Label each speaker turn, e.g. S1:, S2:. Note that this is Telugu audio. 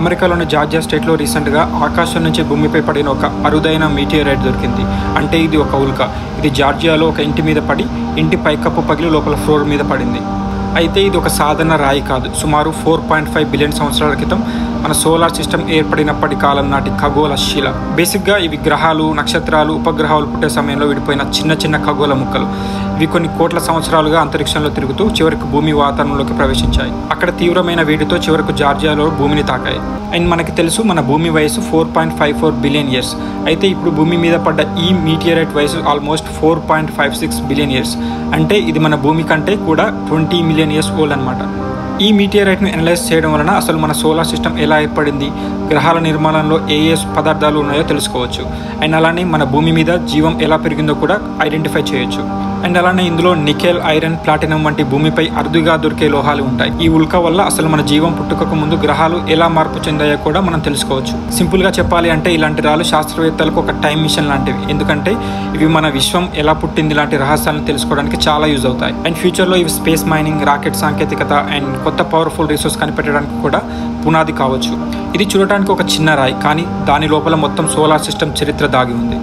S1: అమెరికాలోని జార్జియా స్టేట్లో రీసెంట్గా ఆకాశం నుంచి భూమిపై పడిన ఒక అరుదైన మీటియోరైట్ దొరికింది. అంటే ఇది ఒక ఉల్క. ఇది జార్జియాలో ఒక ఇంటి మీద పడి ఇంటి పైకప్పు పగిలి లోపల ఫ్లోర్ మీద పడింది. అయితే ఇది ఒక సాధారణ రాయి కాదు. సుమారు 4.5 బిలియన్ సంవత్సరాల క్రితం మన సోలార్ సిస్టమ్ ఏర్పడినప్పటి కాలం నాటి ఖగోళ శిల. బేసిక్గా ఇవి గ్రహాలు, నక్షత్రాలు, ఉపగ్రహాలు పుట్టే సమయంలో విడిపోయిన చిన్న చిన్న ఖగోళ ముక్కలు. ఇవి కొన్ని కోట్ల సంవత్సరాలుగా అంతరిక్షంలో తిరుగుతూ చివరికి భూమి వాతావరణంలోకి ప్రవేశించాయి. అక్కడ తీవ్రమైన వేడితో చివరకు జార్జియాలో భూమిని తాకాయి. అండ్ మనకి తెలుసు మన భూమి వయసు 4.54 బిలియన్ ఇయర్స్. అయితే ఇప్పుడు భూమి మీద పడ్డ ఈ మీటియోరైట్ వయసు ఆల్మోస్ట్ 4.56 బిలియన్ ఇయర్స్. అంటే ఇది మన భూమి కంటే కూడా 20 మిలియన్ ఇయర్స్ ఓల్డ్ అనమాట. ఈ మీటియోరైట్ను అనలైజ్ చేయడం వలన అసలు మన సోలార్ సిస్టమ్ ఎలా ఏర్పడింది, గ్రహాల నిర్మాణంలో ఏ పదార్థాలు ఉన్నాయో తెలుసుకోవచ్చు. అండ్ అలానే మన భూమి మీద జీవం ఎలా పెరిగిందో కూడా ఐడెంటిఫై చేయొచ్చు. అండ్ అలానే ఇందులో నికెల్, ఐరన్, ప్లాటినం వంటి భూమిపై అరుదుగా దొరికే లోహాలు ఉంటాయి. ఈ ఉల్క వల్ల అసలు మన జీవం పుట్టుకకు ముందు గ్రహాలు ఎలా మార్పు చెందాయో కూడా మనం తెలుసుకోవచ్చు. సింపుల్గా చెప్పాలి అంటే ఇలాంటి రాళ్ళు శాస్త్రవేత్తలకు ఒక టైం మిషన్ లాంటివి. ఎందుకంటే ఇవి మన విశ్వం ఎలా పుట్టింది లాంటి రహస్యాలను తెలుసుకోవడానికి చాలా యూజ్ అవుతాయి. అండ్ ఫ్యూచర్లో ఇవి స్పేస్ మైనింగ్, రాకెట్ సాంకేతికత అండ్ కొత్త పవర్ఫుల్ రిసోర్స్ కనిపెట్టడానికి కూడా పునాది కావచ్చు. ఇది చూడటానికి ఒక చిన్న రాయి, కానీ దాని లోపల మొత్తం సోలార్ సిస్టమ్ చరిత్ర దాగి ఉంది.